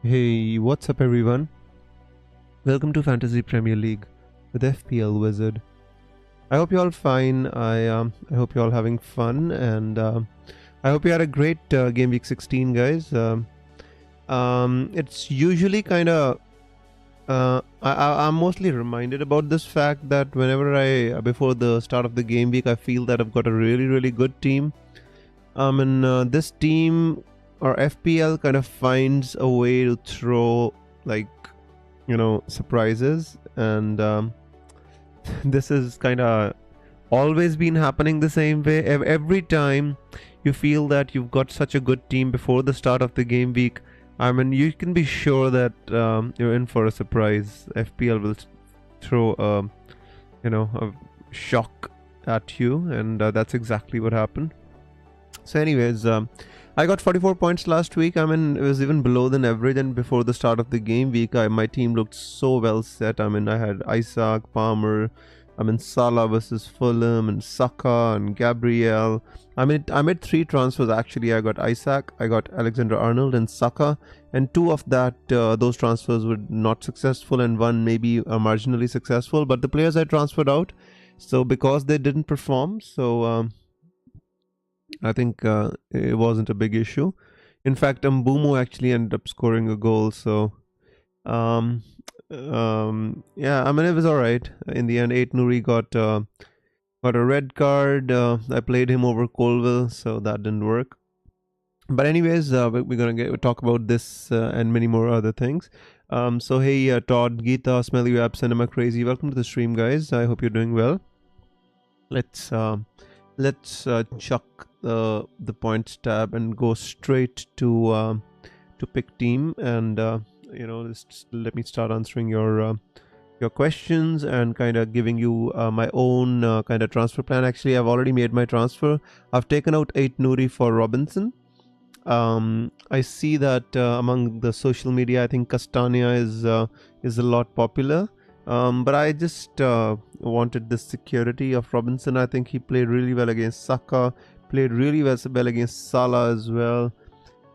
Hey, what's up everyone? Welcome to Fantasy Premier League with FPL Wizard. I hope you're all fine. I hope you're all having fun, and I hope you had a great game week 16, guys. It's usually kind of I'm mostly reminded about this fact that whenever before the start of the game week, I feel that I've got a really good team. And this team or FPL kind of finds a way to throw surprises, and this is kind of always been happening the same way. Every time you feel that you've got such a good team before the start of the game week, I mean, you can be sure that you're in for a surprise. FPL will throw a shock at you, and that's exactly what happened. So anyways, I got 44 points last week. I mean, it was even below than average, and before the start of the game week, my team looked so well set. I mean, I had Isaac, Palmer, Salah versus Fulham, and Saka and Gabriel. I made 3 transfers actually. I got Isaac, I got Alexander-Arnold and Saka, and 2 of those transfers were not successful, and 1 maybe marginally successful. But the players I transferred out, so because they didn't perform, so I think it wasn't a big issue. In fact, Mbumo actually ended up scoring a goal, so yeah, I mean, it was alright. In the end, 8 Nuri got a red card. I played him over Colville, so that didn't work. But anyways, we're gonna talk about this and many more other things. So hey, Todd, Geeta, Smelly Web, Cinema Crazy, welcome to the stream, guys. I hope you're doing well. Let's chuck the points tab and go straight to pick team, and just let me start answering your questions and kind of giving you my own kind of transfer plan. Actually, I've already made my transfer. I've taken out 8 Nuri for Robinson. I see that among the social media, I think Castagna is a lot popular. But I just wanted the security of Robinson. I think he played really well against Saka, played really well against Salah as well.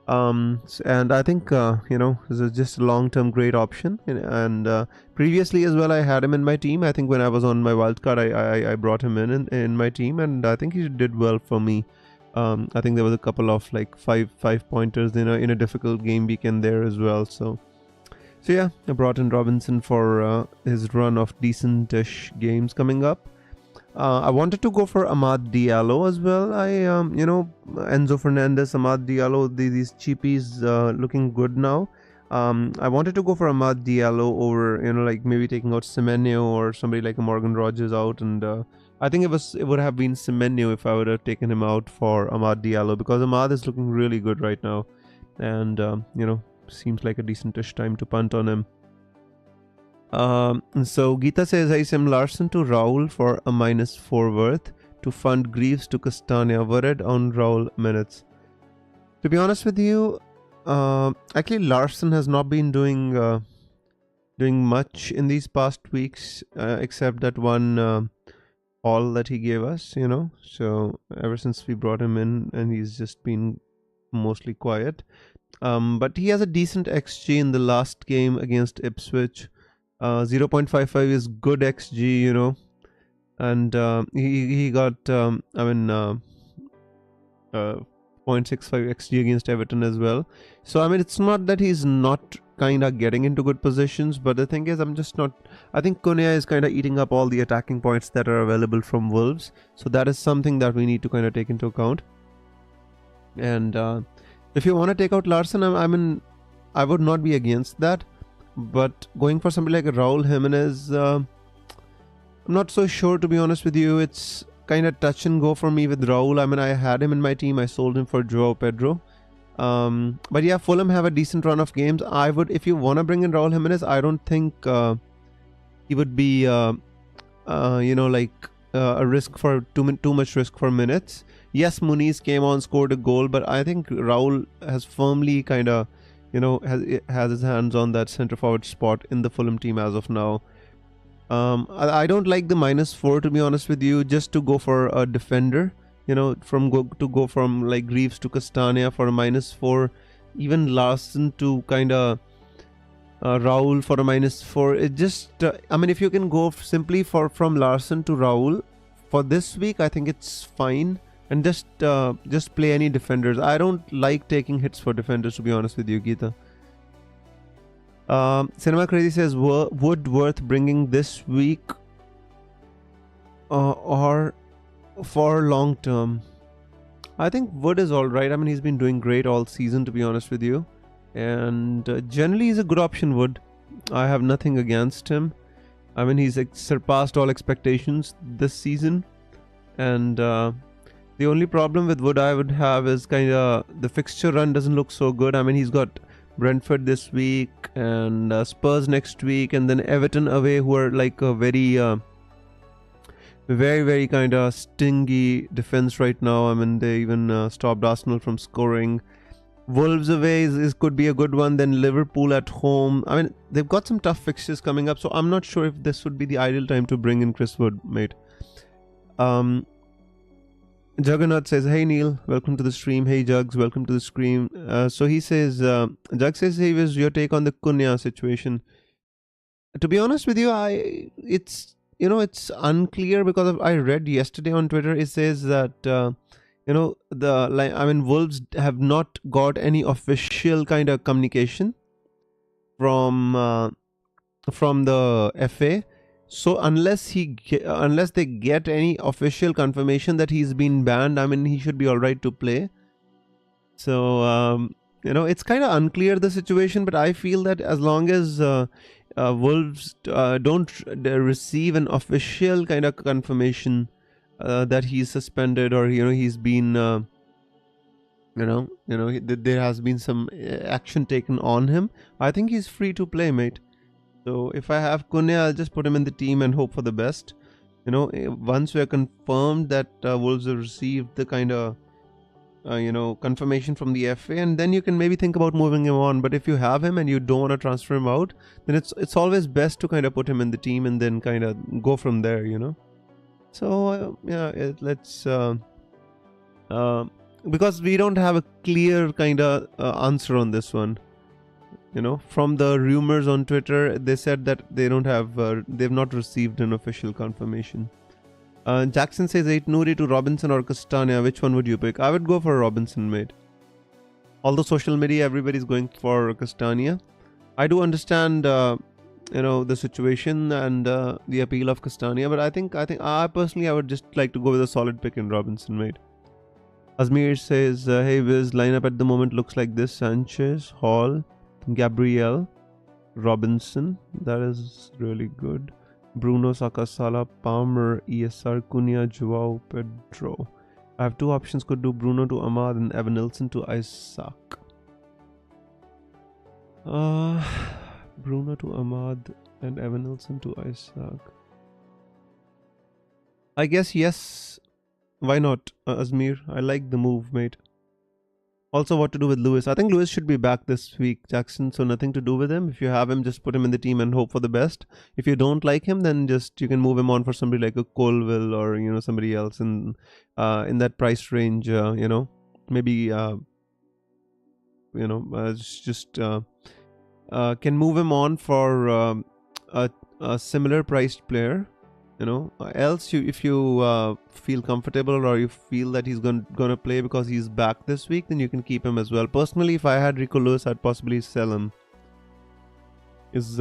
And I think this is just a long-term great option. And previously as well, I had him in my team. I think when I was on my wildcard, I brought him in my team, and I think he did well for me. I think there was a couple of like five pointers in a difficult game weekend there as well. So yeah, I brought in Robinson for his run of decent-ish games coming up. I wanted to go for Amad Diallo as well. Enzo Fernandez, Amad Diallo, these cheapies looking good now. I wanted to go for Amad Diallo over, like maybe taking out Semenyo or somebody like a Morgan Rogers out, and I think it would have been Semenyo if I would have taken him out for Amad Diallo, because Amad is looking really good right now, and seems like a decentish time to punt on him. So Geeta says, I Sam Larson to Raul for a -4 worth to fund Greaves to Castagna. Worried on Raul minutes. To be honest with you, actually Larson has not been doing much in these past weeks, except that one haul that he gave us, So ever since we brought him in, and he's just been mostly quiet. But he has a decent XG in the last game against Ipswich. 0.55 is good XG, and he got 0.65 XG against Everton as well. So I mean, it's not that he's not kind of getting into good positions, but the thing is, I think Konya is kind of eating up all the attacking points that are available from Wolves. So that is something that we need to kind of take into account. And if you want to take out Larson, I would not be against that. But going for somebody like Raul Jimenez, I'm not so sure, to be honest with you. It's kind of touch and go for me with Raul. I mean, I had him in my team. I sold him for Joao Pedro. But yeah, Fulham have a decent run of games. If you want to bring in Raul Jimenez, I don't think he would be, a risk for too much risk for minutes. Yes, Muniz came on, scored a goal, but I think Raul has firmly kind of, has his hands on that centre forward spot in the Fulham team as of now. I don't like the -4, to be honest with you, just to go for a defender, to go from like Greaves to Castagna for a -4, even Larson to kind of Raul for a -4. It just, I mean, if you can go simply from Larson to Raul for this week, I think it's fine. And just play any defenders. I don't like taking hits for defenders, to be honest with you, Geeta. Cinema Crazy says Wood worth bringing this week or for long term. I think Wood is alright. I mean, he's been doing great all season, to be honest with you. And generally, he's a good option, Wood. I have nothing against him. I mean, he's surpassed all expectations this season. And the only problem with Wood I would have is kind of the fixture run doesn't look so good. I mean, he's got Brentford this week and Spurs next week, and then Everton away, who are like a very, very kind of stingy defense right now. I mean, they even stopped Arsenal from scoring. Wolves away could be a good one. Then Liverpool at home. I mean, they've got some tough fixtures coming up, so I'm not sure if this would be the ideal time to bring in Chris Wood, mate. Juggernaut says, hey Neil, welcome to the stream. Hey Jugs, welcome to the stream. So he says, Jug says, hey, was your take on the Cunha situation? To be honest with you, it's unclear, because I read yesterday on Twitter, it says that, Wolves have not got any official kind of communication from the FA. So unless they get any official confirmation that he's been banned, I mean, he should be all right to play. So it's kind of unclear, the situation, but I feel that as long as Wolves don't receive an official kind of confirmation that he's suspended, or he's been there has been some action taken on him, I think he's free to play, mate. So if I have Cunha, I'll just put him in the team and hope for the best. Once we are confirmed that Wolves have received the kind of confirmation from the FA, and then you can maybe think about moving him on. But if you have him and you don't want to transfer him out, then it's always best to kind of put him in the team and then kind of go from there. So let's because we don't have a clear kind of answer on this one. From the rumors on Twitter, they said that they've not received an official confirmation. Jackson says, Ait Nouri to Robinson or Castagna, which one would you pick? I would go for Robinson, mate. Although social media, everybody's going for Castagna. I do understand, the situation and the appeal of Castagna, but I think I personally, I would just like to go with a solid pick in Robinson, mate. Azmir says, hey Wiz, lineup at the moment looks like this: Sanchez, Hall, Gabriel, Robinson. That is really good. Bruno, Saka, Salah, Palmer, ESR, Cunha, Joao Pedro. I have two options. Could do Bruno to Ahmad and Evan Nilsson to Isaac. Bruno to Ahmad and Evan Nilsson to Isaac. I guess yes. Why not, Azmir? I like the move, mate. Also, what to do with Lewis? I think Lewis should be back this week, Jackson, so nothing to do with him. If you have him, just put him in the team and hope for the best. If you don't like him, then you can move him on for somebody like a Colville or somebody else in that price range. Maybe can move him on for a similar priced player. Else if you feel comfortable, or you feel that he's gonna play because he's back this week, then you can keep him as well. Personally, if I had Rico Lewis, I'd possibly sell him. Is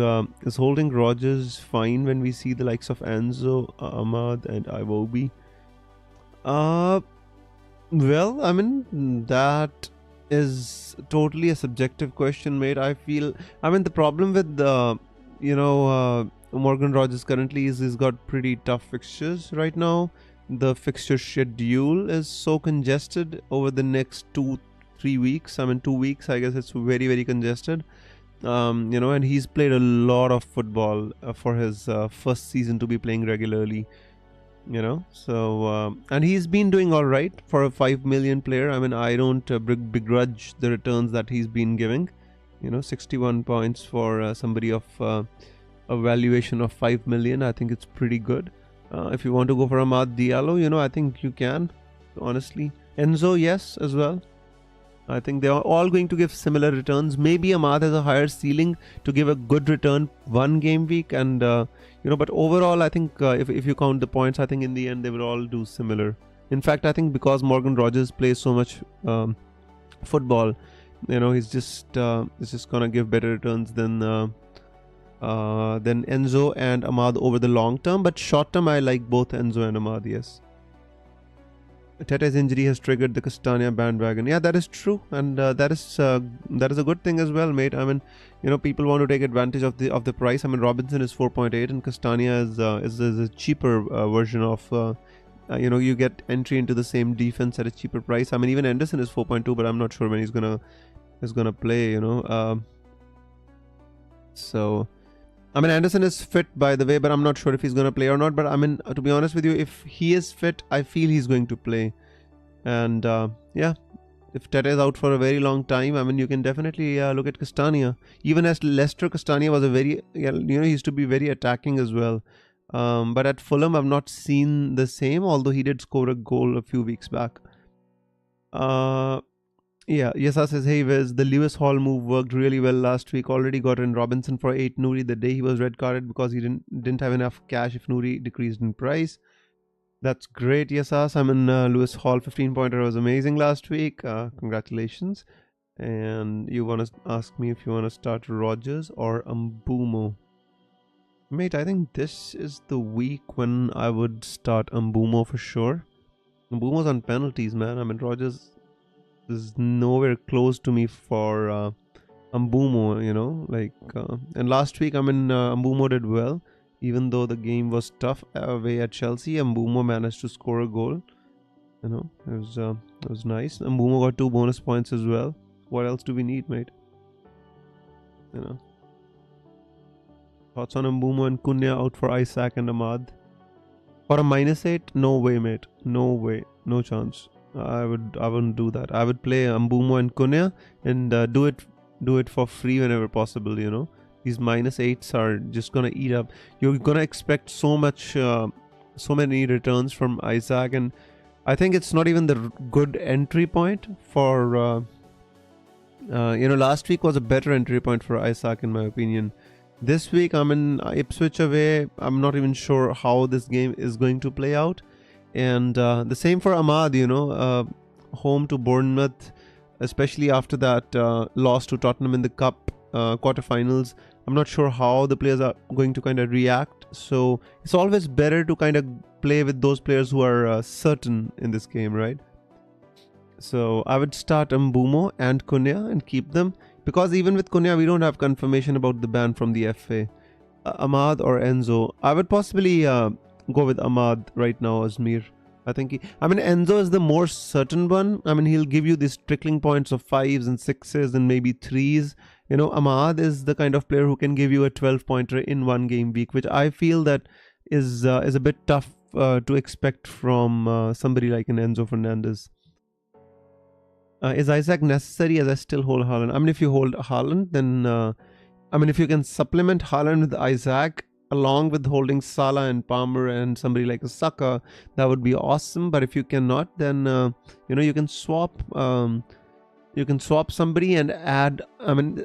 holding Rodgers fine when we see the likes of Enzo, Ahmad and Iwobi? Well, I mean, that is totally a subjective question, mate. The problem with the Morgan Rodgers currently is he's got pretty tough fixtures right now. The fixture schedule is so congested over the next 2-3 weeks. 2 weeks, I guess it's very, very congested. And he's played a lot of football for his first season to be playing regularly. So and he's been doing all right for a 5 million player. I don't begrudge the returns that he's been giving. 61 points for somebody of a valuation of 5 million. I think it's pretty good. If you want to go for Amad Diallo, you know, I think you can, honestly. Enzo, yes, as well. I think they are all going to give similar returns. Maybe Amad has a higher ceiling to give a good return one game week, and you know, but overall, I think if you count the points, I think in the end they will all do similar. In fact, I think because Morgan Rogers plays so much football, you know, he's just gonna give better returns than Enzo and Amad over the long term. But short term, I like both Enzo and Amad. Yes. Tete's injury has triggered the Castagna bandwagon. Yeah, that is true, and that is a good thing as well, mate. I mean, you know, people want to take advantage of the price. I mean, Robinson is 4.8, and Castagna is a cheaper version of. You know, you get entry into the same defense at a cheaper price. I mean, even Anderson is 4.2, but I'm not sure when he's gonna play. You know, so. I mean, Anderson is fit, by the way, but I'm not sure if he's going to play or not. But I mean, to be honest with you, if he is fit, I feel he's going to play. And yeah, if Tete is out for a very long time, I mean, you can definitely look at Castagna. Even as Leicester, Castagna was a very, you know, he used to be very attacking as well. But at Fulham, I've not seen the same, although he did score a goal a few weeks back. Yeah, Yesa says, hey Wiz, the Lewis Hall move worked really well last week. Already got in Robinson for 8 Nouri the day he was red carded because he didn't have enough cash if Nouri decreased in price. That's great, Yesas. I mean, Lewis Hall 15-pointer was amazing last week. Congratulations. And you want to ask me if you want to start Rogers or Mbumo. Mate, I think this is the week when I would start Mbumo for sure. Mbumo's on penalties, man. I mean, Rogers is nowhere close to me for Mbumo, you know, like and last week, I mean, Mbumo did well, even though the game was tough away at Chelsea. Mbumo managed to score a goal, you know. It was nice. Mbumo got 2 bonus points as well. What else do we need, mate? You know, thoughts on Mbumo and Cunha out for Isaac and Amad for a -8? No way, mate. No way. No chance. I wouldn't do that. I would play Mbumo and Cunha and do it for free whenever possible. You know, these -8s are just gonna eat up. You're gonna expect so many returns from Isaac, and I think it's not even the good entry point for. You know, last week was a better entry point for Isaac in my opinion. This week, I'm in Ipswich away. I'm not even sure how this game is going to play out. And the same for Amad, you know, home to Bournemouth, especially after that loss to Tottenham in the Cup quarterfinals. I'm not sure how the players are going to kind of react. So it's always better to kind of play with those players who are certain in this game, right? So I would start Mbumo and Cunha and keep them, because even with Cunha, we don't have confirmation about the ban from the FA. Amad or Enzo, I would possibly go with Amad right now, Azmir. I think Enzo is the more certain one. I mean, he'll give you these trickling points of 5s and 6s and maybe 3s. You know, Amad is the kind of player who can give you a 12-pointer in one game week, which I feel that is a bit tough to expect from somebody like an Enzo Fernandez. Is Isaac necessary, as I still hold Haaland? I mean, if you hold Haaland, then if you can supplement Haaland with Isaac along with holding Salah and Palmer and somebody like a Saka, that would be awesome. But if you cannot, then you know, you can swap somebody and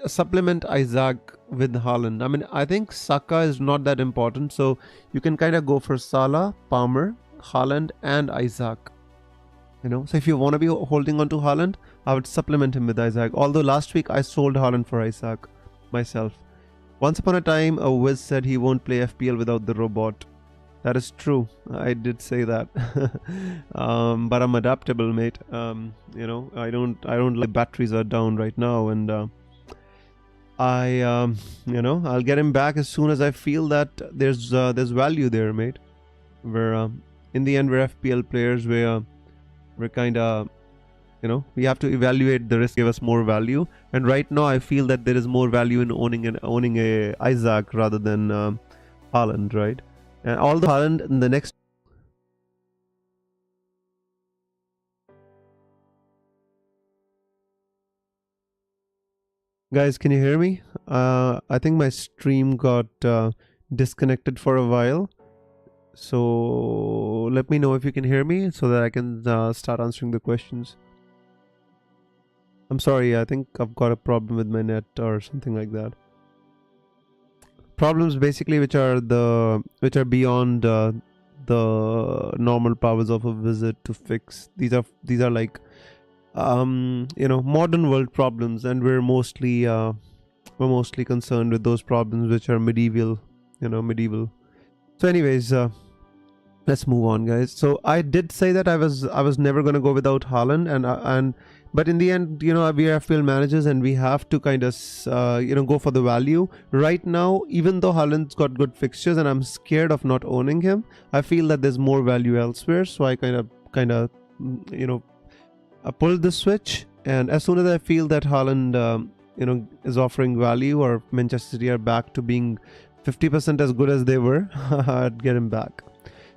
supplement Isaac with Haaland. I mean, I think Saka is not that important, so you can kind of go for Salah, Palmer, Haaland and Isaac. You know, so if you want to be holding on to Haaland, I would supplement him with Isaac. Although last week I sold Haaland for Isaac myself. Once upon a time, a Wiz said he won't play FPL without the robot. That is true. I did say that. But I'm adaptable, mate. You know, I don't like batteries are down right now, and you know, I'll get him back as soon as I feel that there's value there, mate. We're in the end, we're FPL players. We're kind of, you know, we have to evaluate the risk, give us more value. And right now, I feel that there is more value in owning a Isaac rather than Haaland, right? And although Haaland in the next. Guys, can you hear me? I think my stream got disconnected for a while. So let me know if you can hear me so that I can start answering the questions. I'm sorry, I think I've got a problem with my net or something like that. Problems basically which are beyond the normal powers of a wizard to fix. These are like modern world problems, and we're mostly concerned with those problems which are medieval. So anyways, let's move on, guys. So I did say that I was never going to go without Haaland, but in the end, we are FPL managers and we have to kind of go for the value right now. Even though Haaland's got good fixtures and I'm scared of not owning him, I feel that there's more value elsewhere. So I kind of I pulled the switch, and as soon as I feel that Haaland is offering value, or Manchester City are back to being 50% as good as they were, I'd get him back.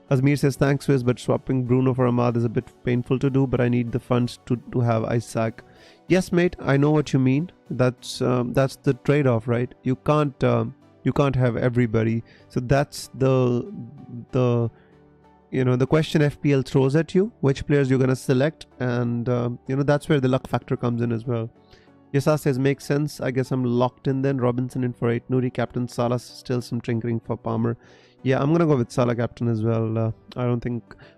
Azmir says, thanks Wiz, but swapping Bruno for Ahmad is a bit painful to do, but I need the funds to have Isaac. Yes, mate, I know what you mean. That's the trade-off, right? You can't have everybody. So that's the question FPL throws at you, which players you're gonna select, and that's where the luck factor comes in as well. Yasa says, makes sense. I guess I'm locked in then. Robinson in for 8. Nuri captain. Salah still some tinkering for Palmer. Yeah, I'm gonna go with Salah captain as well. I don't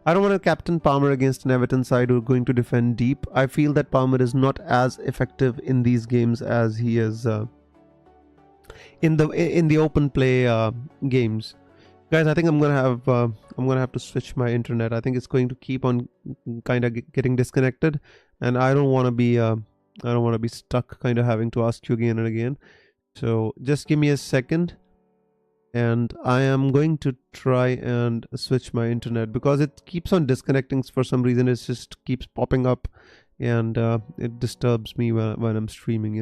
want to captain Palmer against an Everton side who are going to defend deep. I feel that Palmer is not as effective in these games as he is in the open play games. Guys, I think I'm gonna have to switch my internet. I think it's going to keep on kind of getting disconnected, and I don't want to be stuck kind of having to ask you again and again. So just give me a second, and I am going to try and switch my internet because it keeps on disconnecting for some reason. It just keeps popping up, and it disturbs me when I'm streaming,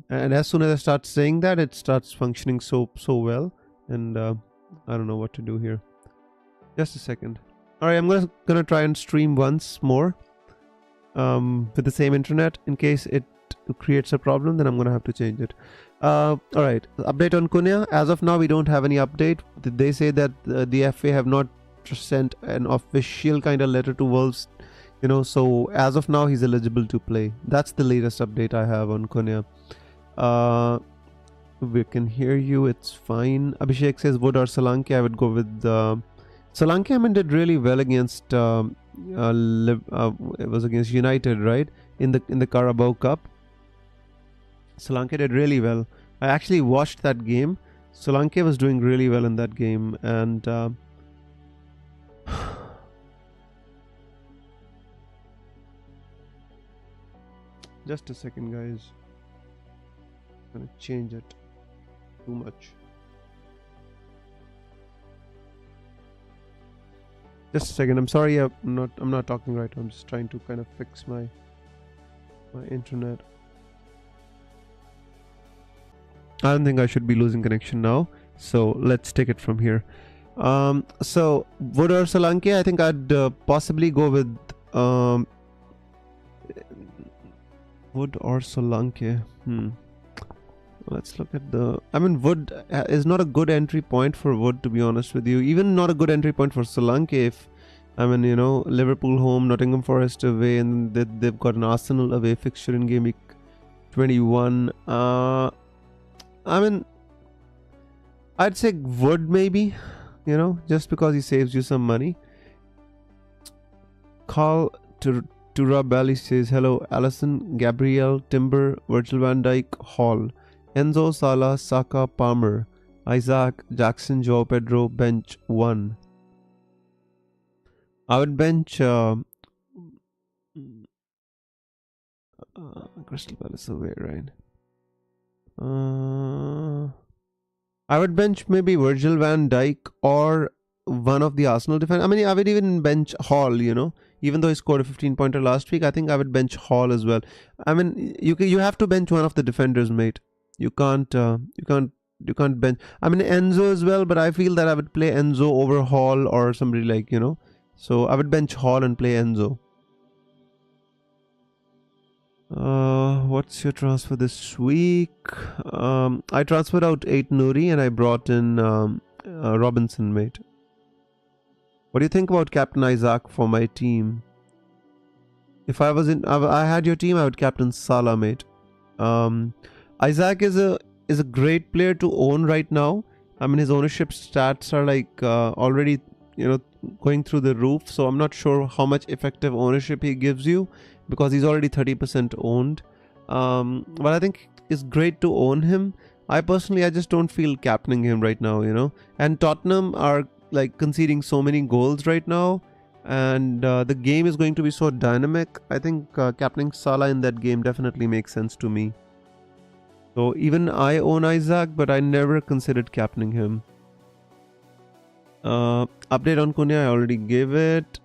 And as soon as I start saying that, it starts functioning so well, and I don't know what to do here. Just a second. All right, I'm gonna try and stream once more with the same internet. In case it creates a problem, then I'm gonna have to change it. All right, update on Cunha. As of now, we don't have any update. They say that the FA have not sent an official kind of letter to Wolves, so as of now he's eligible to play. That's the latest update I have on Cunha. We can hear you, it's fine. Abhishek says, Wood or Solanke? I would go with Solanke. I mean, did really well against it was against United, right, in the Carabao Cup. Solanke did really well. I actually watched that game. Solanke was doing really well in that game, and just a second, guys. I'm gonna change it. Too much. Just a second. I'm sorry. I'm not talking right. I'm just trying to kind of fix my internet. I don't think I should be losing connection now. So let's take it from here. So Wood or Solanke? I think I'd possibly go with Wood or Solanke. Let's look at Wood is not a good entry point for Wood, to be honest with you. Even not a good entry point for Solanke. If Liverpool home, Nottingham Forest away, and they've got an Arsenal away fixture in game week 21. I'd say Wood maybe, just because he saves you some money. Call to Rob Bally says, hello, Allison, Gabriel, Timber, Virgil van Dijk, Hall, Enzo, Salah, Saka, Palmer, Isaac, Jackson, Joao Pedro, bench 1. I would bench Crystal Palace away, right? I would bench maybe Virgil van Dijk or one of the Arsenal defenders. I would even bench Hall, even though he scored a 15-pointer last week. I think I would bench Hall as well. You have to bench one of the defenders, mate. You can't bench. Enzo as well, but I feel that I would play Enzo over Hall or somebody like, So I would bench Hall and play Enzo. What's your transfer this week? I transferred out 8 Nuri and I brought in Robinson, mate. What do you think about Captain Isaac for my team? If I had your team, I would captain Salah, mate. Isaac is a great player to own right now. I mean, his ownership stats are like already, going through the roof. So I'm not sure how much effective ownership he gives you because he's already 30% owned. But I think it's great to own him. I just don't feel captaining him right now. And Tottenham are like conceding so many goals right now. And the game is going to be so dynamic. I think captaining Salah in that game definitely makes sense to me. So even I own Isaac, but I never considered captaining him. Update on Kunya, I already gave it.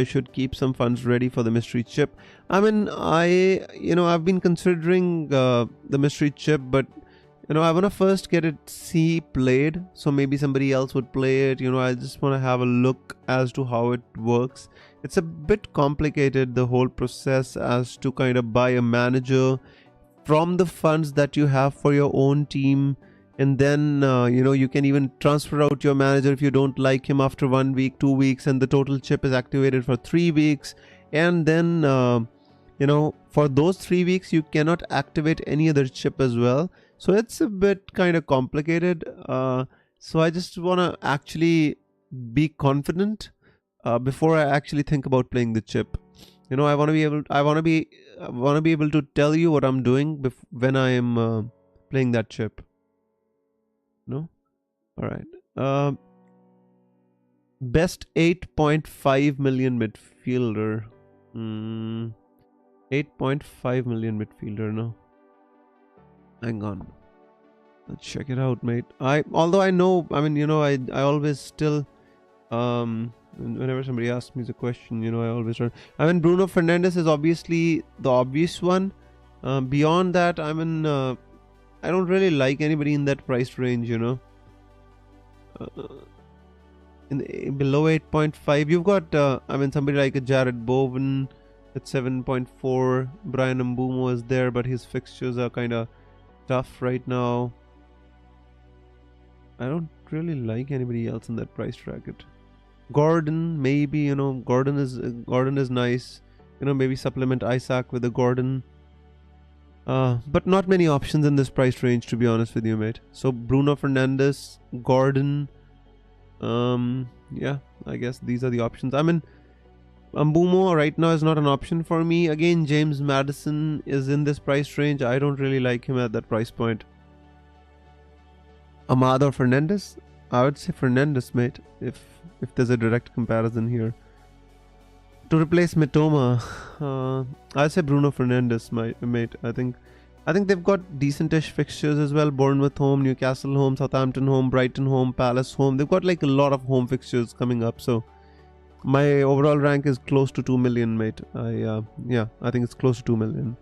Should keep some funds ready for the mystery chip. I mean, I've been considering the mystery chip, but I want to first get it played, so maybe somebody else would play it. I just want to have a look as to how it works. It's a bit complicated, the whole process, as to kind of buy a manager from the funds that you have for your own team, and then you can even transfer out your manager if you don't like him after 1 week, 2 weeks, and the total chip is activated for 3 weeks, and then for those 3 weeks you cannot activate any other chip as well. So it's a bit kind of complicated. So I just want to actually be confident before I actually think about playing the chip. I want to be able to tell you what I'm doing when I am playing that chip. No? All right. Best 8.5 million midfielder. 8.5 million midfielder, no? Hang on. Let's check it out, mate. I always still, whenever somebody asks me the question, I always run. Bruno Fernandes is obviously the obvious one. Beyond that, I don't really like anybody in that price range, below 8.5, you've got, somebody like a Jared Bowen at 7.4. Brian Mbumo is there, but his fixtures are kind of tough right now. I don't really like anybody else in that price bracket. Gordon, maybe, Gordon is nice. Maybe supplement Isaac with a Gordon. But not many options in this price range, to be honest with you, mate. So Bruno Fernandes, Gordon. Yeah, I guess these are the options. Mbumo right now is not an option for me. Again, James Maddison is in this price range. I don't really like him at that price point. Ahmad or Fernandes? I would say Fernandes, mate, if there's a direct comparison here. To replace Mitoma, I'd say Bruno Fernandes, mate. I think they've got decentish fixtures as well. Bournemouth home, Newcastle home, Southampton home, Brighton home, Palace home. They've got like a lot of home fixtures coming up. So my overall rank is close to 2 million, mate. I think it's close to 2 million.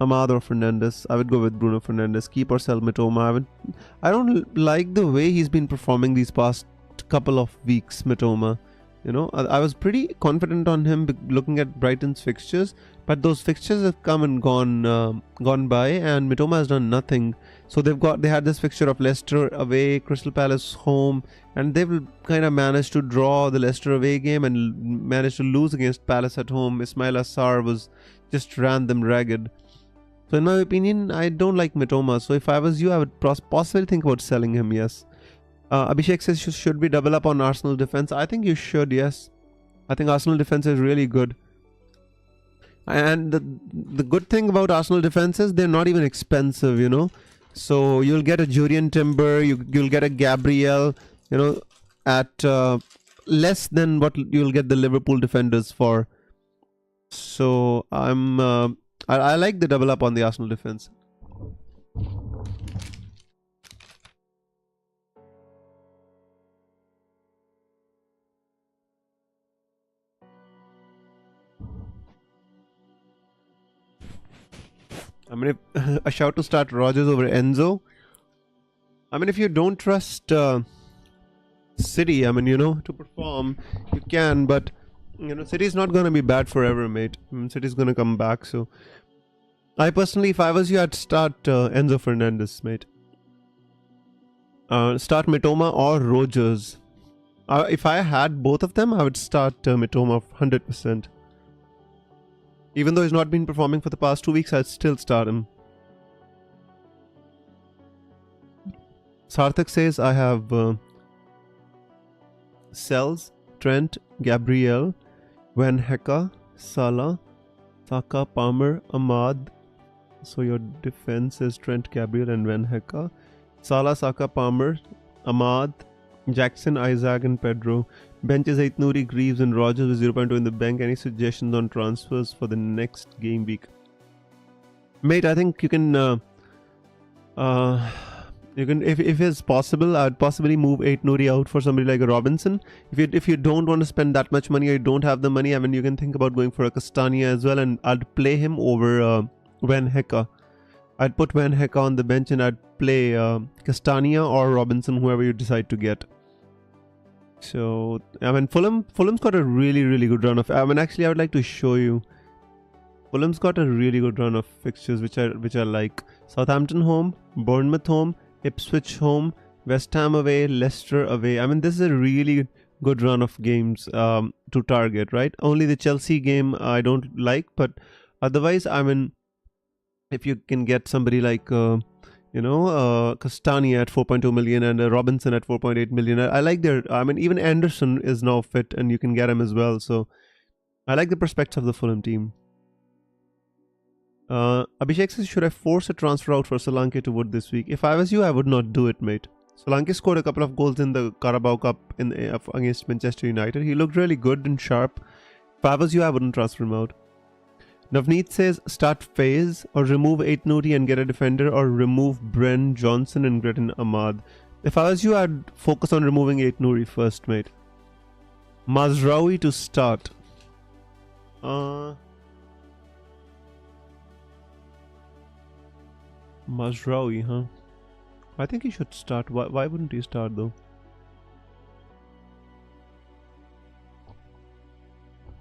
Ahmad or Fernandes? I would go with Bruno Fernandes. Keep or sell Mitoma. I don't like the way he's been performing these past couple of weeks, Mitoma. I was pretty confident on him looking at Brighton's fixtures, but those fixtures have come and gone by, and Mitoma has done nothing. So they had this fixture of Leicester away, Crystal Palace home, and they've kind of managed to draw the Leicester away game and managed to lose against Palace at home. Ismail Assar just ran them ragged. So in my opinion, I don't like Mitoma. So if I was you, I would possibly think about selling him, yes. Abhishek says should we double up on Arsenal defense? I think you should, yes. I think Arsenal defense is really good. And the good thing about Arsenal defense is they're not even expensive, So you'll get a Jurien Timber, you'll get a Gabriel, at less than what you'll get the Liverpool defenders for. So I like the double up on the Arsenal defense. A shout to start Rodgers over Enzo. If you don't trust City, to perform, you can, but City's not going to be bad forever, mate. City's going to come back, so I personally, if I was you, I'd start Enzo Fernandez, mate. Start Mitoma or Rogers. If I had both of them, I would start Mitoma 100%. Even though he's not been performing for the past 2 weeks, I'd still start him. Sarthak says I have Sells, Trent, Gabriel, Van Hecka, Salah, Saka, Palmer, Ahmad. So your defense is Trent, Gabriel and Van Hecka. Salah, Saka, Palmer, Ahmad, Jackson, Isaac and Pedro. Bench is Aitnouri, Greaves and Rogers with 0.2 in the bank. Any suggestions on transfers for the next game week? Mate, I think you can if it's possible, I'd possibly move Aitnouri out for somebody like a Robinson. If you don't want to spend that much money or you don't have the money, I mean, you can think about going for a Castagna as well, and I'd play him over Van Hecka. I'd put Van Hecka on the bench and I'd play Castagna or Robinson, whoever you decide to get. So, I mean, Fulham's got a really good run of... I mean, actually, I would like to show you. Fulham's got a really good run of fixtures, which I like. Southampton home, Bournemouth home, Ipswich home, West Ham away, Leicester away. I mean, this is a really good run of games to target, right? Only the Chelsea game I don't like, but otherwise, I mean, if you can get somebody like... Castagna at 4.2 million and Robinson at 4.8 million. I like their... I mean, even Anderson is now fit and you can get him as well. So, I like the prospects of the Fulham team. Abhishek says, should I force a transfer out for Solanke to Wood this week? If I was you, I would not do it, mate. Solanke scored a couple of goals in the Carabao Cup against Manchester United. He looked really good and sharp. If I was you, I wouldn't transfer him out. Navneet says, start Faze or remove Aitnouri and get a defender, or remove Bren Johnson and get in Ahmad. If I was you, I'd focus on removing Aitnouri first, mate. Mazraoui to start. Mazraoui, huh? I think he should start. Why wouldn't he start though?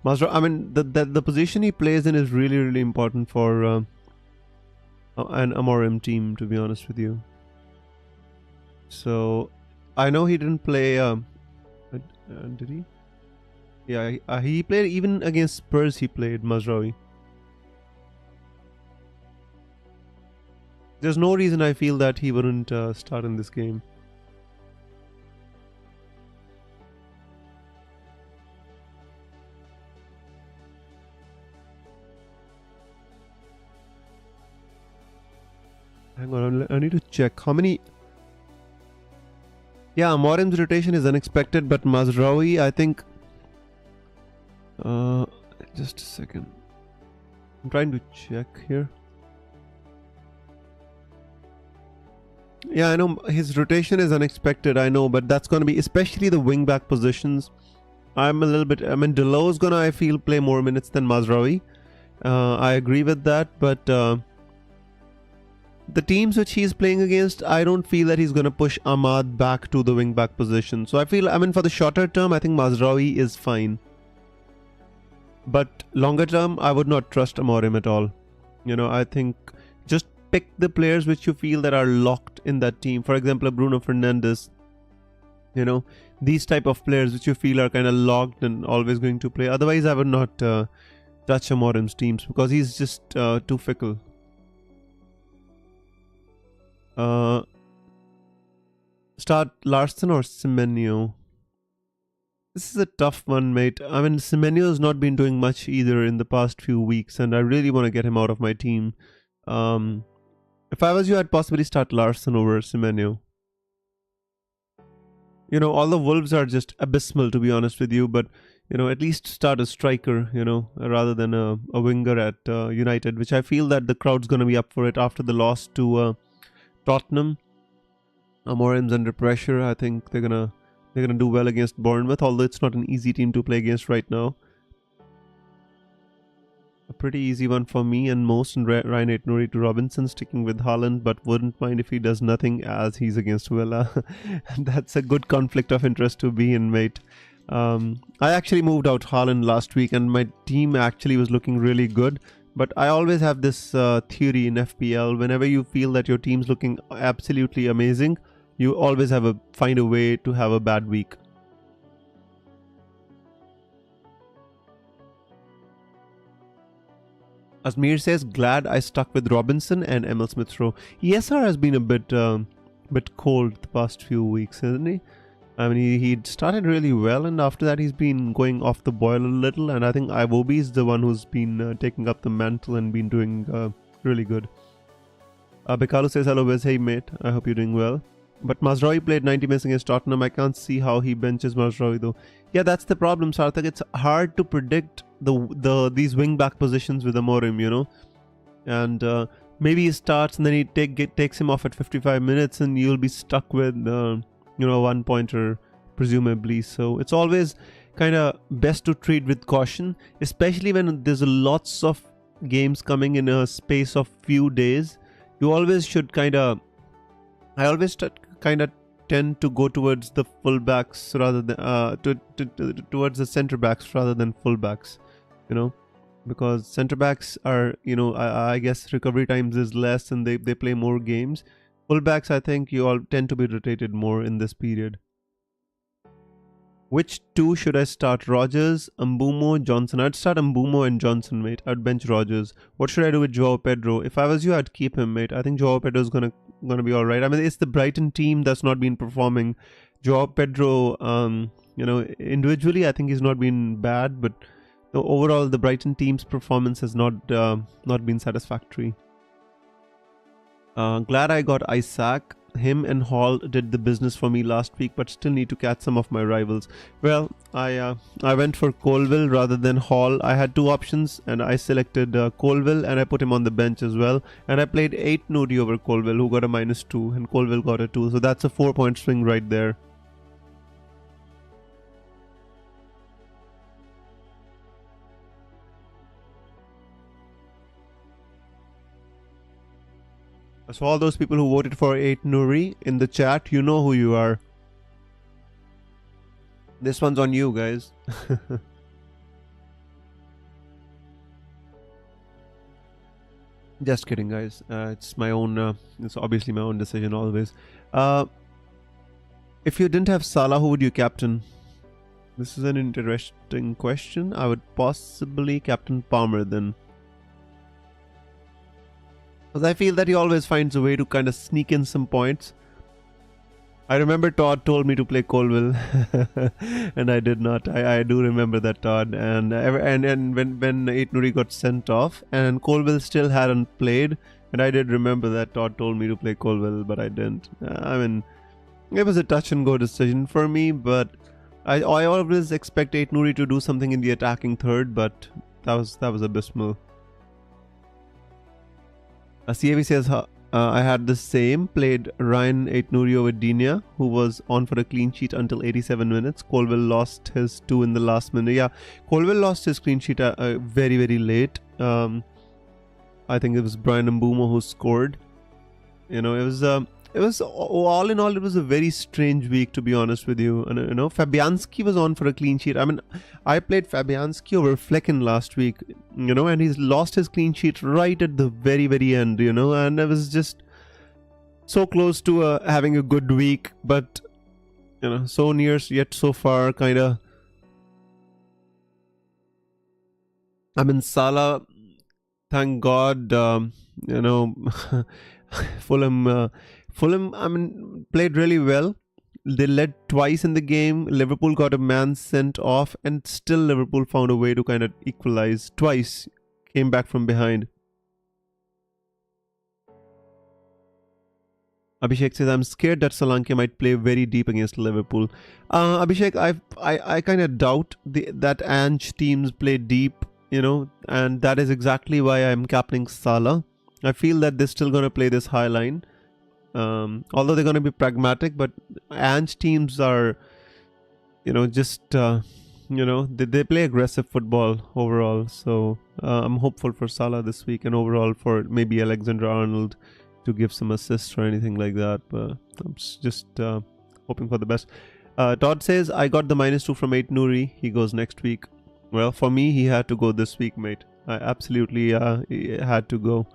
I mean, the position he plays in is really important for an Amorim team, to be honest with you. So, I know he didn't play... did he? Yeah, he played even against Spurs, he played Mazraoui. There's no reason I feel that he wouldn't start in this game. Hang on, I need to check how many... Yeah, Amorim's rotation is unexpected, but Mazraoui, I think... just a second. I'm trying to check here. Yeah, I know his rotation is unexpected, I know, but that's going to be especially the wing-back positions. I'm a little bit... I mean, Delo's going to, I feel, play more minutes than Mazraoui. I agree with that, but... the teams which he's playing against, I don't feel that he's going to push Ahmad back to the wing-back position. So I feel, I mean, for the shorter term, I think Mazraoui is fine. But longer term, I would not trust Amorim at all. You know, I think just pick the players which you feel that are locked in that team. For example, Bruno Fernandes. You know, these type of players which you feel are kind of locked and always going to play. Otherwise, I would not touch Amorim's teams because he's just too fickle. Start Larsson or Semenyo? This is a tough one, mate. I mean, Semenyo has not been doing much either in the past few weeks, and I really want to get him out of my team. If I was you, I'd possibly start Larsson over Semenyo. You know, all the Wolves are just abysmal, to be honest with you, but, you know, at least start a striker, you know, rather than a winger at United, which I feel that the crowd's going to be up for it after the loss to Tottenham. Amorim's under pressure. I think they're gonna do well against Bournemouth, although it's not an easy team to play against right now. A pretty easy one for me and most, and Ryan Aitnouri to Robinson, sticking with Haaland, but wouldn't mind if he does nothing as he's against Villa. That's a good conflict of interest to be in, mate. I actually moved out Haaland last week and my team actually was looking really good, But I always have this theory in FPL. Whenever you feel that your team's looking absolutely amazing, you always find a way to have a bad week. Asmir says, glad I stuck with Robinson and Emil Smith-Rowe. ESR has been a bit cold the past few weeks, hasn't he? I mean, he started really well, and after that he's been going off the boil a little, and I think Iwobi is the one who's been taking up the mantle and been doing really good. Bekalu says, hello Wes, hey mate, I hope you're doing well. But Mazraoui played 90 minutes against Tottenham. I can't see how he benches Mazraoui though. Yeah, that's the problem, Sarthak. It's hard to predict these wing back positions with Amorim, you know. And maybe he starts and then he takes him off at 55 minutes, and you'll be stuck with one pointer presumably. So it's always kind of best to treat with caution, especially when there's lots of games coming in a space of few days. You always should I always tend to go towards the fullbacks rather than towards the centre backs rather than fullbacks, you know, because centre backs are, I guess recovery times is less and they play more games. Fullbacks, I think you all tend to be rotated more in this period. Which two should I start? Rogers, Mbumo, Johnson? I'd start Mbumo and Johnson, mate. I'd bench Rogers. What should I do with Joao Pedro? If I was you, I'd keep him, mate. I think Joao Pedro is gonna be all right. I mean, it's the Brighton team that's not been performing. Joao Pedro, individually, I think he's not been bad, but overall, the Brighton team's performance has not been satisfactory. Glad I got Isaac. Him and Hall did the business for me last week, but still need to catch some of my rivals. Well, I went for Colville rather than Hall. I had two options and I selected Colville, and I put him on the bench as well. And I played 8 Nuri over Colville, who got a -2, and Colville got a 2. So that's a 4-point swing right there. So all those people who voted for 8 Nuri in the chat, you know who you are. This one's on you, guys. Just kidding, guys. It's my own. It's obviously my own decision always. If you didn't have Salah, who would you captain? This is an interesting question. I would possibly captain Palmer then. Because I feel that he always finds a way to kind of sneak in some points. I remember Todd told me to play Colville, and I did not. I do remember that, Todd. And when 8 Nuri got sent off, and Colville still hadn't played, and I did remember that Todd told me to play Colville, but I didn't. I mean, it was a touch and go decision for me, but I always expect 8 Nuri to do something in the attacking third, but that was abysmal. CAV says, I had the same, played Ryan 8 Nuri over Dinia, who was on for a clean sheet until 87 minutes. Colville lost his 2 in the last minute. Yeah, Colville lost his clean sheet very, very late. I think it was Brian Mbumo who scored. It was all in all, it was a very strange week, to be honest with you. And Fabianski was on for a clean sheet. I mean, I played Fabianski over Flecken last week, and he's lost his clean sheet right at the very, very end, and I was just so close to having a good week, but, so near yet so far, kind of. I mean, Salah, thank God, Fulham, I mean, played really well. They led twice in the game. Liverpool got a man sent off, and still Liverpool found a way to kind of equalize. Twice came back from behind. Abhishek says, I'm scared that Solanke might play very deep against Liverpool. Abhishek, I kind of doubt that Ange teams play deep, and that is exactly why I'm captaining Salah. I feel that they're still going to play this high line. Although they're going to be pragmatic, but Ange teams are, they play aggressive football overall. So I'm hopeful for Salah this week, and overall for maybe Alexander-Arnold to give some assists or anything like that. But I'm just hoping for the best. Todd says, I got the -2 from 8 Nuri. He goes next week. Well, for me, he had to go this week, mate. I absolutely he had to go.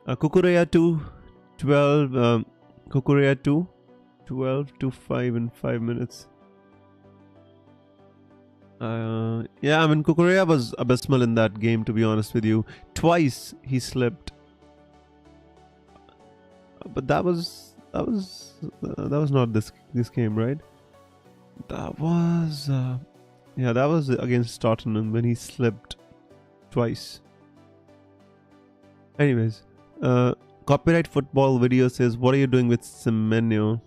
Kukureya 2, 12. Kukureya 2, 12 to 5 in 5 minutes. Yeah, I mean, Kukureya was abysmal in that game, to be honest with you. Twice he slipped. But that was not this game, right? That was that was against Tottenham when he slipped twice. Anyways, Copyright Football Video says, what are you doing with Semenyo?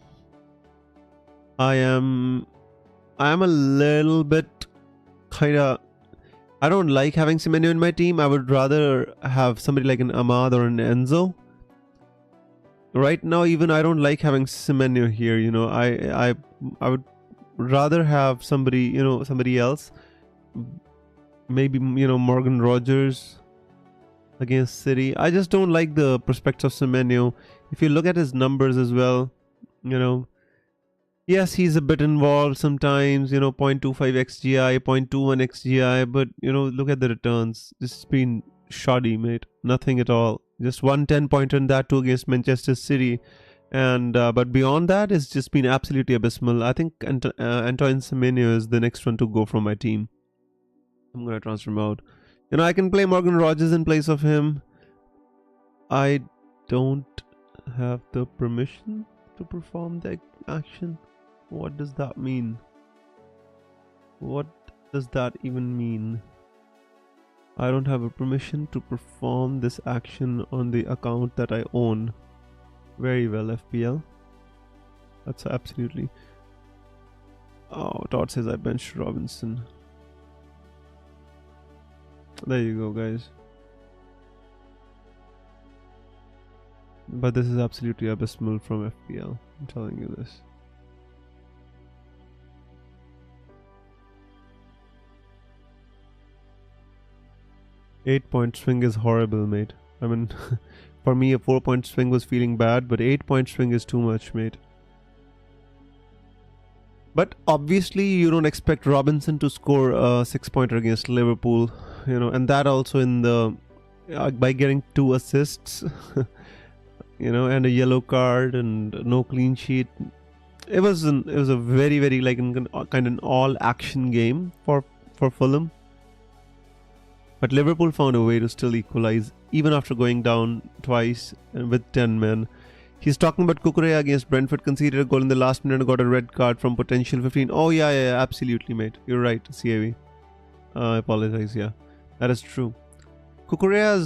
I am a little bit kinda, I don't like having Semenyo in my team. I would rather have somebody like an Ahmad or an Enzo. Right now, even I don't like having Semenyo here. You know, I would rather have somebody, somebody else. Maybe, Morgan Rogers against City. I just don't like the prospects of Semenyo. If you look at his numbers as well, yes, he's a bit involved sometimes, 0.25 XGI, 0.21 XGI, but, look at the returns. This has been shoddy, mate. Nothing at all. Just 1 10-pointer in that too against Manchester City. And but beyond that, it's just been absolutely abysmal. I think Antoine Semenyo is the next one to go from my team. I'm going to transfer him out. I can play Morgan Rogers in place of him. I don't have the permission to perform the action. What does that mean? What does that even mean? I don't have a permission to perform this action on the account that I own. Very well, FPL. That's absolutely... Oh, Todd says I benched Robinson. There you go, guys. But this is absolutely abysmal from FPL. I'm telling you this. Eight-point swing is horrible, mate. I mean, for me, a 4-point swing was feeling bad, but 8-point swing is too much, mate. But obviously, you don't expect Robinson to score a 6-pointer against Liverpool, and that also in the by getting 2 assists, and a yellow card and no clean sheet. It was a very, very kind of an all-action game for Fulham. But Liverpool found a way to still equalize, even after going down twice and with 10 men. He's talking about Kukureya against Brentford, conceded a goal in the last minute and got a red card from potential 15. Oh, yeah, absolutely, mate. You're right, CAV. I apologize, yeah. That is true. Kukureya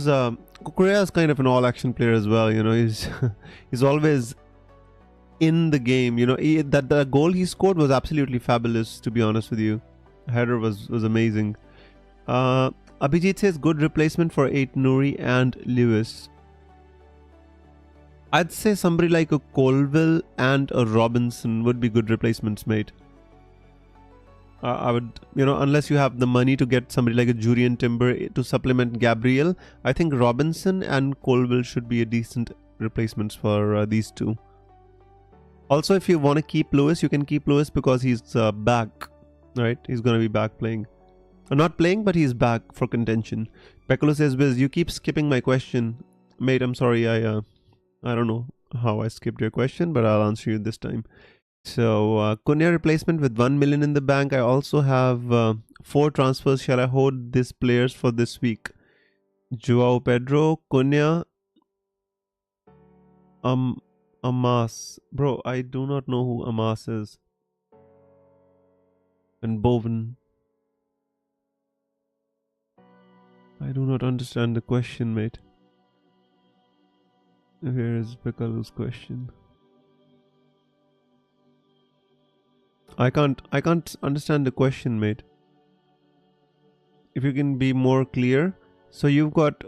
is kind of an all-action player as well, He's he's always in the game, that the goal he scored was absolutely fabulous, to be honest with you. Header was amazing. Abhijit says good replacement for Ait Nouri and Lewis. I'd say somebody like a Colville and a Robinson would be good replacements, mate. I would, unless you have the money to get somebody like a Jurien Timber to supplement Gabriel, I think Robinson and Colville should be a decent replacements for these two. Also, if you want to keep Lewis, you can keep Lewis because he's back, right? He's going to be back playing. Not playing, but he's back for contention. Pekolo says, Wiz, you keep skipping my question. Mate, I'm sorry, I don't know how I skipped your question, but I'll answer you this time. So, Cunha replacement with 1 million in the bank. I also have 4 transfers. Shall I hold these players for this week? Joao Pedro, Cunha, Amas. Bro, I do not know who Amas is. And Bowen. I do not understand the question, mate. Here is Pekalo's question. I can't understand the question, mate. If you can be more clear. So you want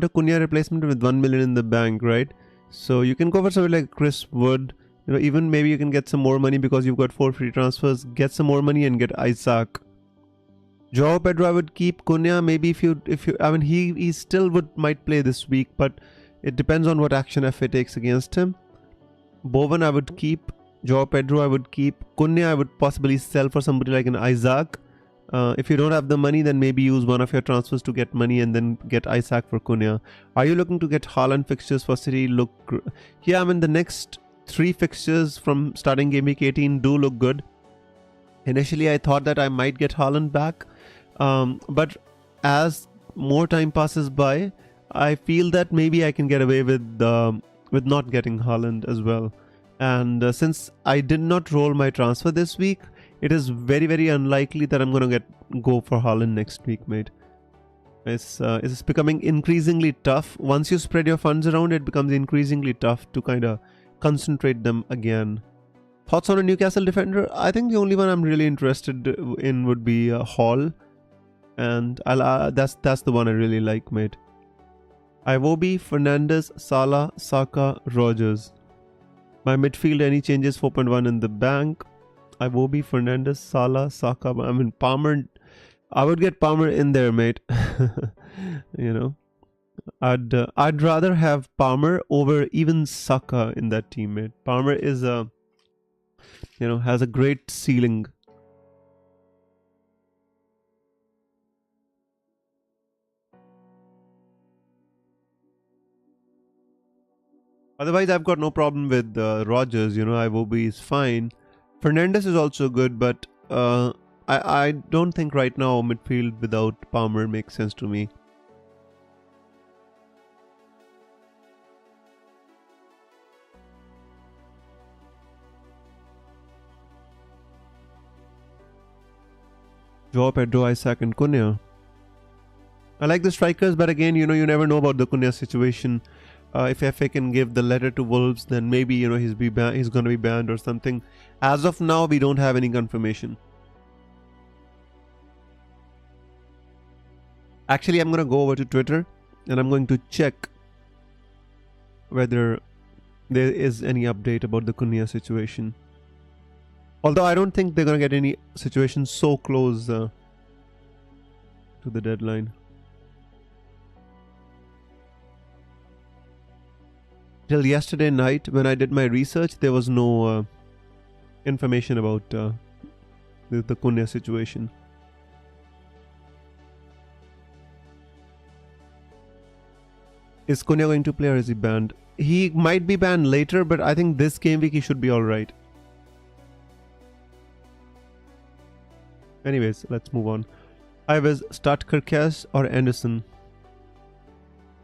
a Cunha replacement with 1 million in the bank, right? So you can go for something like Chris Wood. Even maybe you can get some more money because you've got 4 free transfers. Get some more money and get Isaac. Joao Pedro, I would keep. Cunha, maybe if you, I mean, he still might play this week, but it depends on what action FA takes against him. Bowen, I would keep. Joao Pedro, I would keep. Cunha, I would possibly sell for somebody like an Isaac. If you don't have the money, then maybe use one of your transfers to get money and then get Isaac for Cunha. Are you looking to get Haaland fixtures for City? Yeah, I mean, the next 3 fixtures from starting game week 18 do look good. Initially, I thought that I might get Haaland back, but as more time passes by, I feel that maybe I can get away with not getting Haaland as well. And since I did not roll my transfer this week, it is very, very unlikely that I'm gonna go for Haaland next week, mate. It's becoming increasingly tough. Once you spread your funds around, it becomes increasingly tough to kind of concentrate them again. Thoughts on a Newcastle defender? I think the only one I'm really interested in would be Hall, and that's the one I really like, mate. Iwobi, Fernandes, Salah, Saka, Rogers. My midfield, any changes? 4.1 in the bank. Iwobi, Fernandes, Salah, Saka. I mean, Palmer. I would get Palmer in there, mate. You know, I'd rather have Palmer over even Saka in that team, mate. Palmer is has a great ceiling. Otherwise, I've got no problem with Rogers. Iwobi is fine. Fernandes is also good, but I don't think right now midfield without Palmer makes sense to me. Joao Pedro, Isaac and Cunha. I like the strikers, but again, you never know about the Cunha situation. If FA can give the letter to Wolves, then maybe he's going to be banned or something. As of now, we don't have any confirmation. Actually, I'm going to go over to Twitter and I'm going to check whether there is any update about the Cunha situation. Although I don't think they're going to get any situation so close to the deadline. Till yesterday night, when I did my research, there was no information about the Cunha situation. Is Cunha going to play or is he banned? He might be banned later, but I think this game week he should be alright. Anyways, let's move on. I was start Kirkaz or Anderson.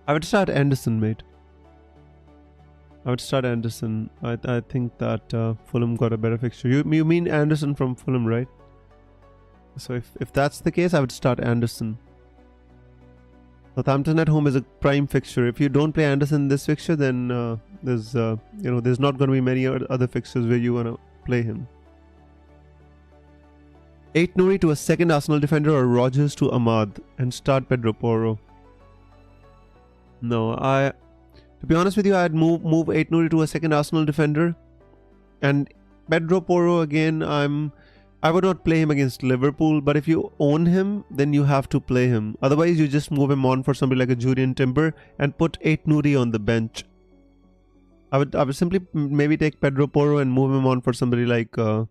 I would start Anderson, mate. I would start Anderson. I think that Fulham got a better fixture. You mean Anderson from Fulham, right? So if that's the case, I would start Anderson. Southampton at home is a prime fixture. If you don't play Anderson in this fixture, then there's not going to be many other fixtures where you want to play him. 8 Nouri to a second Arsenal defender or Rogers to Ahmad and start Pedro Porro. No, to be honest with you, I'd move 8 Nouri to a second Arsenal defender, and Pedro Porro again. I would not play him against Liverpool, but if you own him, then you have to play him. Otherwise, you just move him on for somebody like a Julian Timber and put 8 Nouri on the bench. I would simply maybe take Pedro Porro and move him on for somebody like a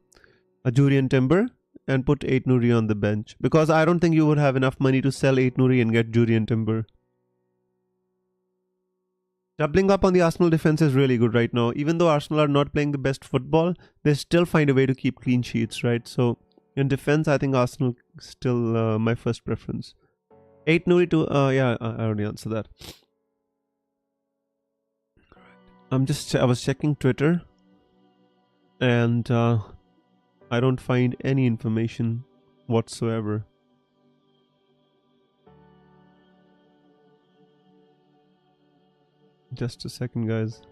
Julian Timber and put 8 Nouri on the bench, because I don't think you would have enough money to sell 8 Nouri and get Julian Timber. Doubling up on the Arsenal defense is really good right now. Even though Arsenal are not playing the best football, they still find a way to keep clean sheets, right? So in defense, I think Arsenal is still my first preference. 8 Nouri to I already answered that. I was checking Twitter, and I don't find any information whatsoever. Just a second, guys.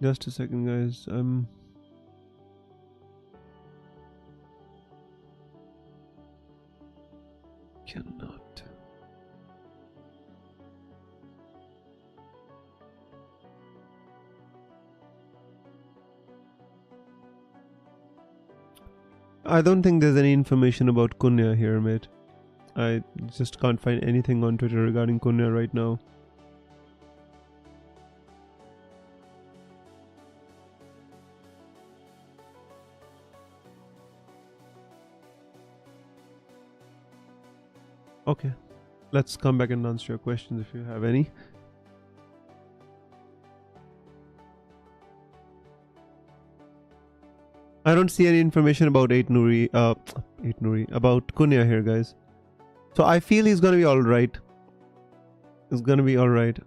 Just a second, guys. Cannot. I don't think there's any information about Cunha here, mate. I just can't find anything on Twitter regarding Cunha right now. Okay, let's come back and answer your questions if you have any. I don't see any information about about Cunha here, guys. So I feel he's gonna be alright. He's gonna be alright.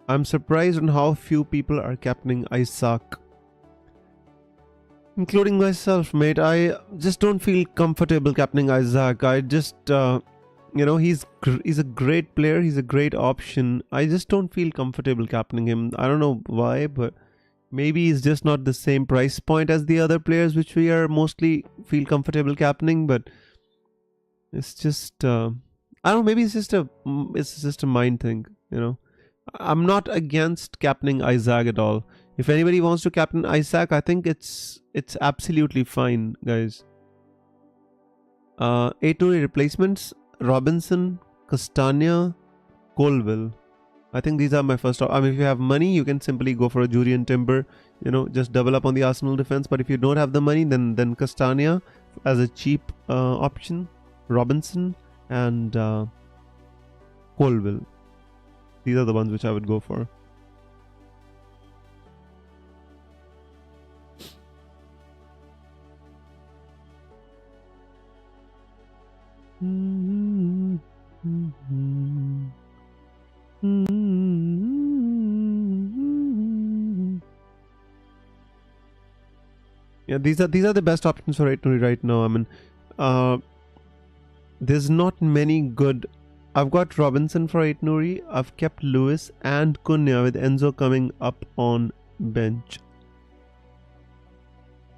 I'm surprised on how few people are captaining Isaac. Including myself, mate. I just don't feel comfortable captaining Isaac. I just, he's a great player. He's a great option. I just don't feel comfortable captaining him. I don't know why, but maybe he's just not the same price point as the other players, which we are mostly feel comfortable captaining. But it's just, I don't know. Maybe it's just a mind thing. I'm not against captaining Isaac at all. If anybody wants to captain Isaac, I think it's absolutely fine, guys. 8 replacements: Robinson, Castagna, Colville. I think these are my first. I mean, if you have money, you can simply go for a Jurian Timber. Just double up on the Arsenal defense. But if you don't have the money, then Castagna as a cheap option, Robinson and Colville. These are the ones which I would go for. Yeah, these are the best options for Aituri right now. I mean, there's not many good. I've got Robinson for Aituri. I've kept Lewis and Cunha with Enzo coming up on bench.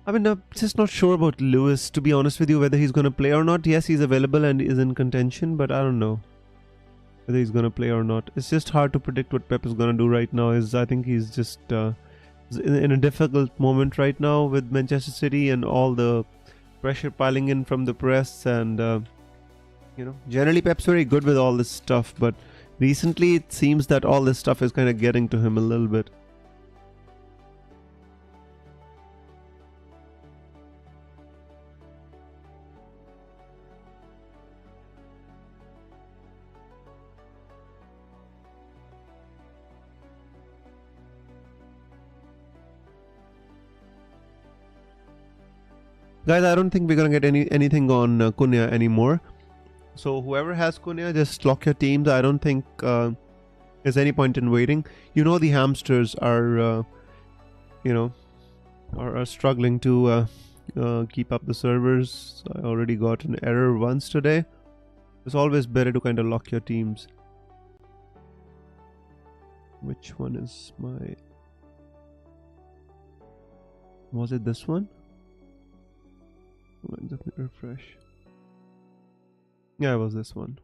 I mean, I'm just not sure about Lewis, to be honest with you, whether he's going to play or not. Yes, he's available and is in contention, but I don't know whether he's going to play or not. It's just hard to predict what Pep is going to do right now. I think he's just in a difficult moment right now with Manchester City and all the pressure piling in from the press. And, generally Pep's very good with all this stuff, but recently it seems that all this stuff is kind of getting to him a little bit. Guys, I don't think we're gonna get anything on Cunha anymore. So whoever has Cunha, just lock your teams. I don't think there's any point in waiting. The hamsters are, are struggling to keep up the servers. I already got an error once today. It's always better to kind of lock your teams. Which one is my... Was it this one? Let me refresh. Yeah, it was this one.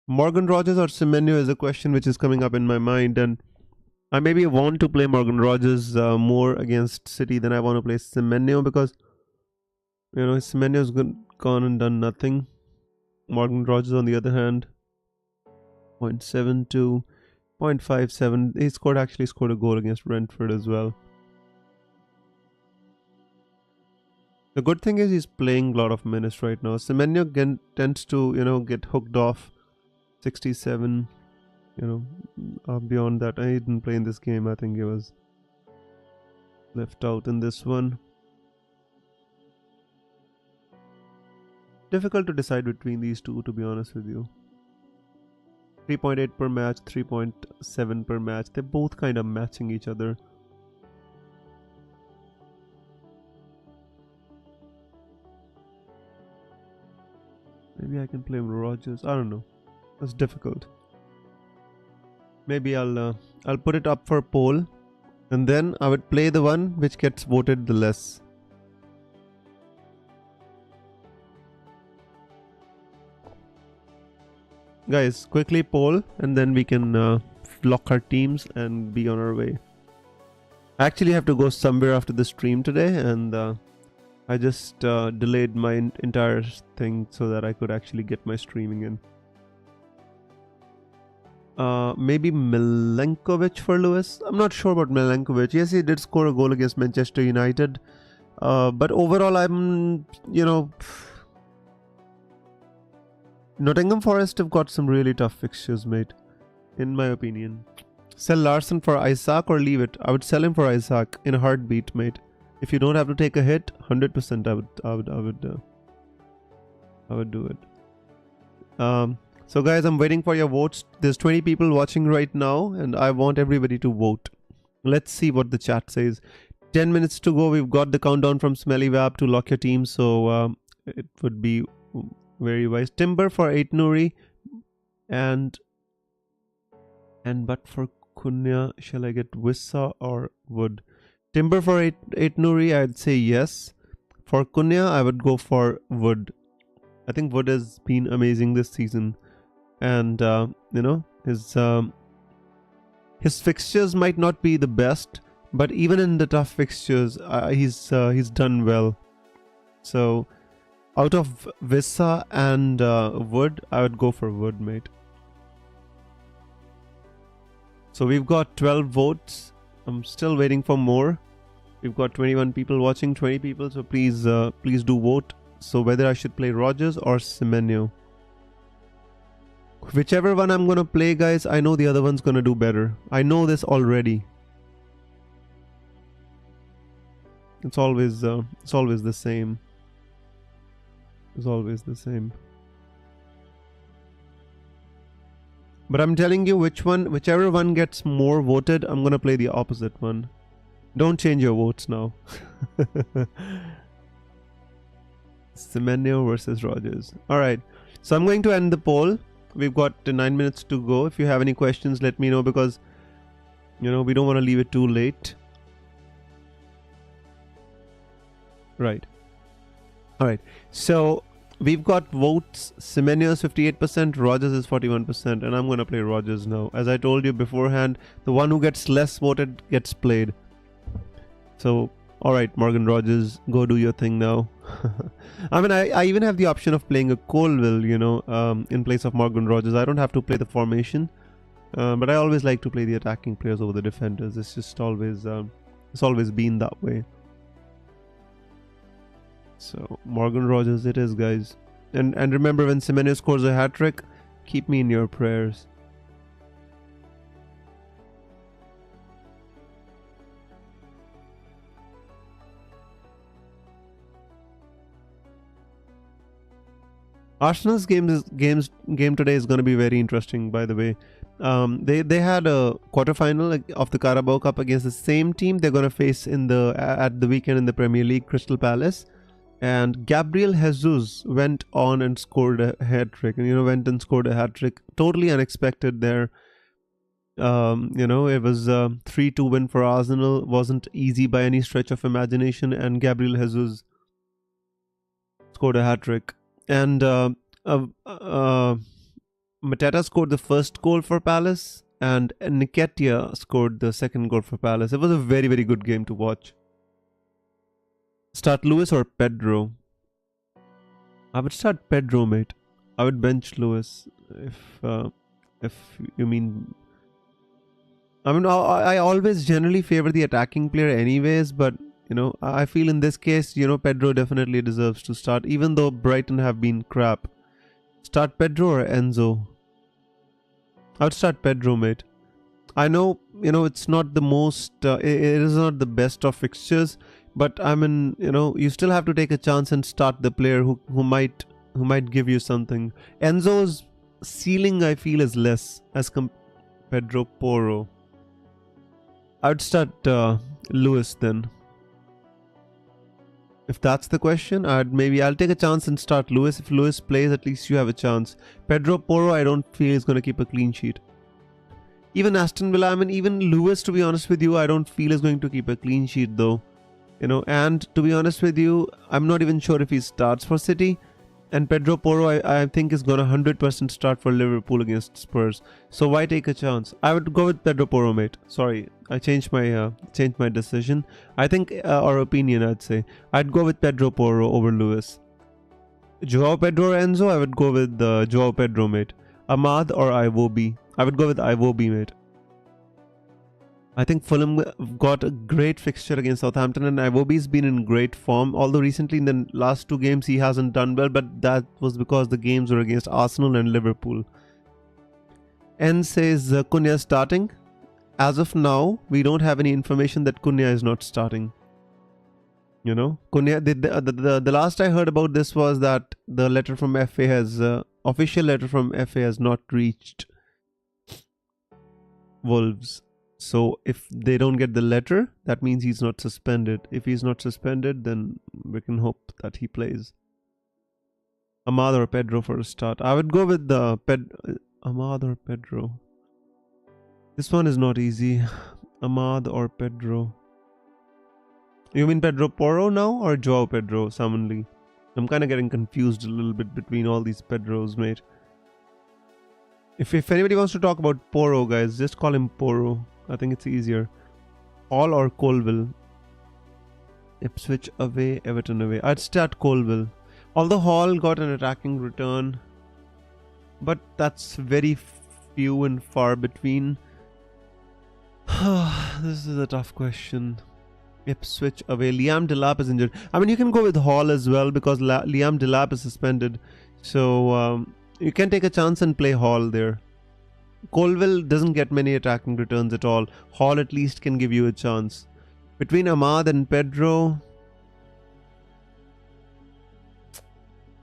Morgan Rogers or Semenyo is a question which is coming up in my mind, and I maybe want to play Morgan Rogers more against City than I want to play Semenyo, because Semenyo's gone and done nothing. Morgan Rogers, on the other hand, 0.72, 0.57. He actually scored a goal against Brentford as well. The good thing is he's playing a lot of minutes right now. Semenyo tends to, get hooked off 67. Beyond that, I didn't play in this game. I think he was left out in this one. Difficult to decide between these two, to be honest with you. 3.8 per match, 3.7 per match. They're both kind of matching each other. Maybe I can play Rogers. I don't know. That's difficult. Maybe I'll put it up for poll, and then I would play the one which gets voted the less. Guys, quickly poll, and then we can lock our teams and be on our way. I actually have to go somewhere after the stream today, and I just delayed my entire thing so that I could actually get my streaming in. Maybe Milenkovic for Lewis. I'm not sure about Milenkovic. Yes, he did score a goal against Manchester United. But overall, I'm, Nottingham Forest have got some really tough fixtures, mate. In my opinion. Sell Larson for Isaac or leave it? I would sell him for Isaac in a heartbeat, mate. If you don't have to take a hit, 100% I would do it. So guys, I'm waiting for your votes. There's 20 people watching right now, and I want everybody to vote. Let's see what the chat says. 10 minutes to go. We've got the countdown from Smelly Wab to lock your team, so it would be very wise. Timber for 8 Nuri, and but for Kunya, shall I get Wissa or Wood? Timber for 8 Nuri, I'd say yes. For Kunya, I would go for Wood. I think Wood has been amazing this season. And, his fixtures might not be the best, but even in the tough fixtures, he's done well. So, out of Wissa and Wood, I would go for Wood, mate. So we've got 12 votes. I'm still waiting for more. We've got 21 people watching, 20 people. So please do vote. So whether I should play Rogers or Semenyo. Whichever one I'm gonna play, guys, I know the other one's gonna do better. I know this already. It's always the same. It's always the same. But I'm telling you, whichever one gets more voted, I'm gonna play the opposite one. Don't change your votes now. Semenyo versus Rogers. Alright, so I'm going to end the poll. We've got 9 minutes to go. If you have any questions, let me know, because we don't want to leave it too late. Right. Alright, so we've got votes. Semenyo is 58%, Rogers is 41%, and I'm going to play Rogers now. As I told you beforehand, the one who gets less voted gets played. So, alright, Morgan Rogers, go do your thing now. I mean, I even have the option of playing a Colville, in place of Morgan Rogers. I don't have to play the formation, but I always like to play the attacking players over the defenders. It's just always, it's always been that way. So, Morgan Rogers it is, guys. And remember, when Semenyo scores a hat-trick, keep me in your prayers. Arsenal's game today is going to be very interesting, by the way. They had a quarterfinal of the Carabao Cup against the same team they're going to face at the weekend in the Premier League, Crystal Palace. And Gabriel Jesus went on and scored a hat-trick. Totally unexpected there. It was a 3-2 win for Arsenal. Wasn't easy by any stretch of imagination. And Gabriel Jesus scored a hat-trick. And Mateta scored the first goal for Palace. And Nketiah scored the second goal for Palace. It was a very, very good game to watch. Start Lewis or Pedro? I would start Pedro, mate. I would bench Lewis if you mean. I mean, I always generally favor the attacking player anyways, but I feel in this case, Pedro definitely deserves to start, even though Brighton have been crap. Start Pedro or Enzo? I would start Pedro, mate. I know, it's not the most, it is not the best of fixtures. But I mean, you still have to take a chance and start the player who might give you something. Enzo's ceiling, I feel, is less as Pedro Porro. I would start Lewis then. If that's the question, I'll take a chance and start Lewis. If Lewis plays, at least you have a chance. Pedro Porro, I don't feel is going to keep a clean sheet. Even Aston Villa, I mean, even Lewis, to be honest with you, I don't feel is going to keep a clean sheet though. And to be honest with you, I'm not even sure if he starts for City. And Pedro Porro, I think, is gonna 100% start for Liverpool against Spurs. So why take a chance? I would go with Pedro Porro, mate. Sorry, I changed my decision. I think, or opinion, I'd say, I'd go with Pedro Porro over Lewis. Joao Pedro or Enzo, I would go with Joao Pedro, mate. Ahmad or Iwobi, I would go with Iwobi, mate. I think Fulham got a great fixture against Southampton, and Iwobi's been in great form. Although recently in the last 2 games he hasn't done well, but that was because the games were against Arsenal and Liverpool. N says Cunha starting. As of now, we don't have any information that Cunha is not starting. You know, Cunha. The last I heard about this was that the letter from FA has official letter from FA has not reached Wolves. So if they don't get the letter, that means he's not suspended. If he's not suspended, then we can hope that he plays. Ahmad or Pedro for a start. I would go with the Ahmad or Pedro. This one is not easy. Ahmad or Pedro. You mean Pedro Porro now or Joao Pedro Samanli? I'm kind of getting confused a little bit between all these Pedros, mate. If anybody wants to talk about Porro, guys, just call him Porro. I think it's easier. Hall or Colville? Ipswich away, Everton away. I'd start Colville. Although Hall got an attacking return, but that's very few and far between. This is a tough question. Ipswich away. Liam Delap is injured. I mean, you can go with Hall as well because Liam Delap is suspended. So you can take a chance and play Hall there. Colville doesn't get many attacking returns at all. Hall at least can give you a chance. Between Ahmad and Pedro,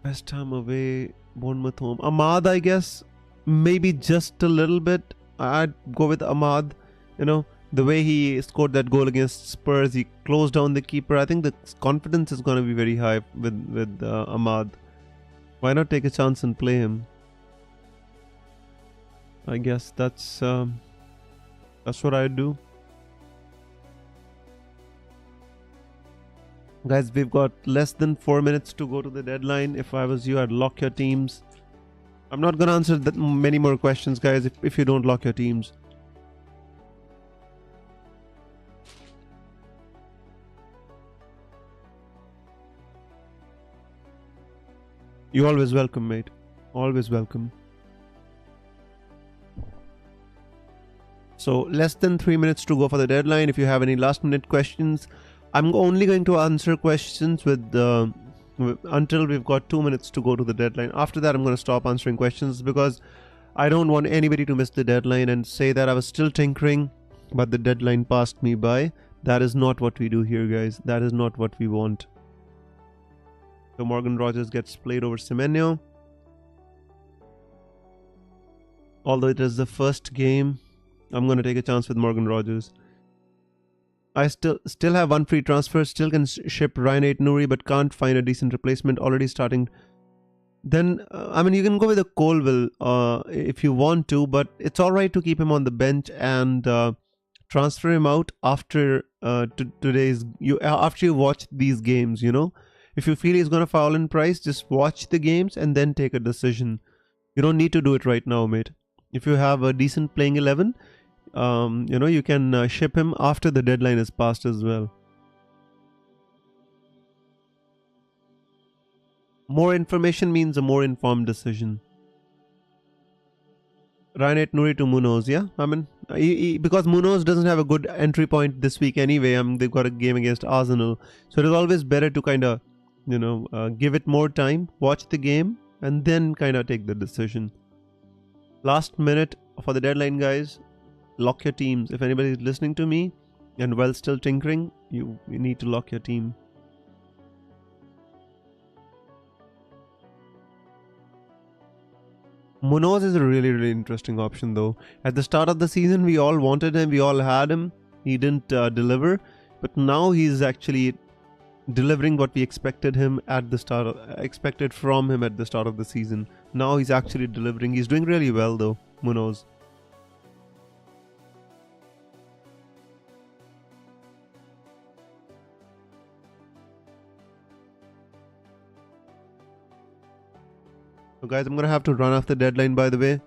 West Ham away, Bournemouth home. Ahmad, I guess, maybe just a little bit. I'd go with Ahmad. You know, the way he scored that goal against Spurs, he closed down the keeper. I think the confidence is going to be very high with Ahmad. Why not take a chance and play him? I guess that's what I do. Guys, we've got less than 4 minutes to go to the deadline. If I was you, I'd lock your teams. I'm not going to answer that many more questions, guys, if you don't lock your teams. You're always welcome, mate. Always welcome. So less than 3 minutes to go for the deadline. If you have any last minute questions, I'm only going to answer questions until we've got 2 minutes to go to the deadline. After that, I'm going to stop answering questions because I don't want anybody to miss the deadline and say that I was still tinkering, but the deadline passed me by. That is not what we do here, guys. That is not what we want. So Morgan Rogers gets played over Semenyo. Although it is the first game, I'm going to take a chance with Morgan Rogers. I still have one free transfer. Still can ship Ryan Aït-Nouri, but can't find a decent replacement. Already starting. Then, I mean, you can go with a Colville if you want to, but it's alright to keep him on the bench and transfer him out after after you watch these games, you know. If you feel he's going to fall in price, just watch the games and then take a decision. You don't need to do it right now, mate. If you have a decent playing 11, you know, you can ship him after the deadline is passed as well. More information means a more informed decision. Ryan Aït-Nouri to Munoz, yeah? I mean, because Munoz doesn't have a good entry point this week anyway. They've got a game against Arsenal. So it is always better to kind of, you know, give it more time, watch the game, and then kind of take the decision. Last minute for the deadline, guys. Lock your teams. If anybody is listening to me and while still tinkering, you need to lock your team. Munoz is a really, really interesting option though. At the start of the season, we all wanted him, we all had him. He didn't deliver, but now he's actually delivering what we expected from him at the start of the season. Now he's actually delivering. He's doing really well though, Munoz. So guys, I'm gonna have to run off the deadline, by the way.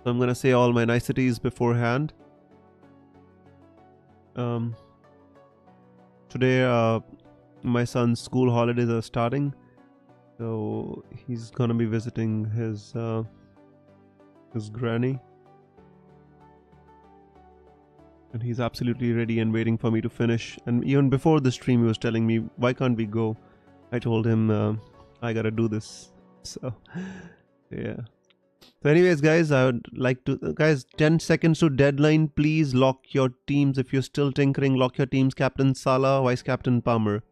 So I'm gonna say all my niceties beforehand. Today, my son's school holidays are starting, so he's gonna be visiting his granny, and he's absolutely ready and waiting for me to finish. And even before the stream, he was telling me, "Why can't we go?" I told him, "I gotta do this." So, yeah. So anyways, guys, I would like to, guys, 10 seconds to deadline. Please lock your teams. If you're still tinkering, lock your teams. Captain Salah, Vice Captain Palmer.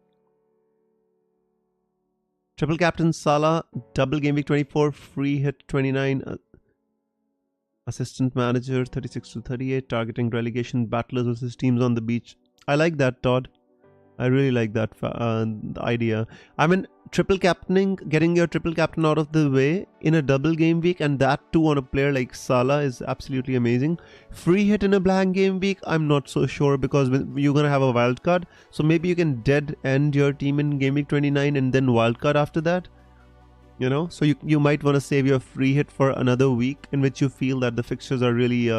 Triple Captain Salah, double game week 24, free hit 29. Assistant manager 36 to 38, targeting relegation battlers versus teams on the beach. I like that, Todd. I really like that idea. I mean, triple captaining, getting your triple captain out of the way in a double game week, and that too on a player like Salah, is absolutely amazing. Free hit in a blank game week, I'm not so sure, because you're gonna have a wild card, so maybe you can dead end your team in game week 29 and then wild card after that. You know, so you might want to save your free hit for another week in which you feel that the fixtures are really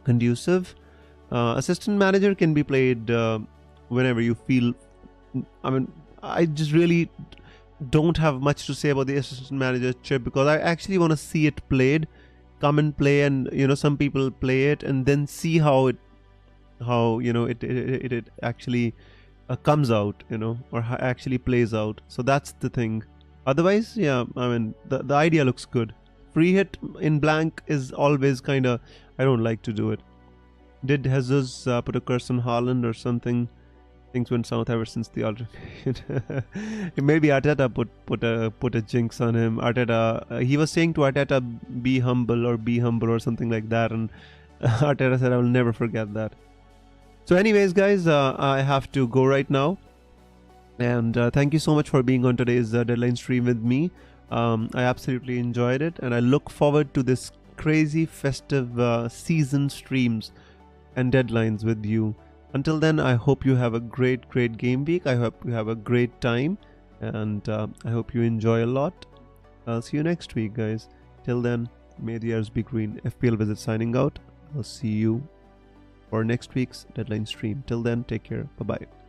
conducive. Assistant manager can be played whenever you feel. I mean, I just really don't have much to say about the assistant manager chip, because I actually want to see it played. Come and play, and you know, some people play it and then see how it actually comes out, you know, or actually plays out. So that's the thing. Otherwise, yeah, I mean, the idea looks good. Free hit in blank is always kind of, I don't like to do it. Did Jesus put a curse on Haaland or something? Things went south ever since the alternate. Maybe Arteta put a jinx on him. Arteta, he was saying to Arteta, be humble or something like that, and Arteta said, I will never forget that. So anyways, guys, I have to go right now. And thank you so much for being on today's deadline stream with me. I absolutely enjoyed it, and I look forward to this crazy festive season streams and deadlines with you. Until then, I hope you have a great game week. I hope you have a great time, and I hope you enjoy a lot. I'll see you next week, guys. Till then, may the airs be green. FPL Visit signing out. I'll see you for next week's deadline stream. Till then, take care. Bye-bye.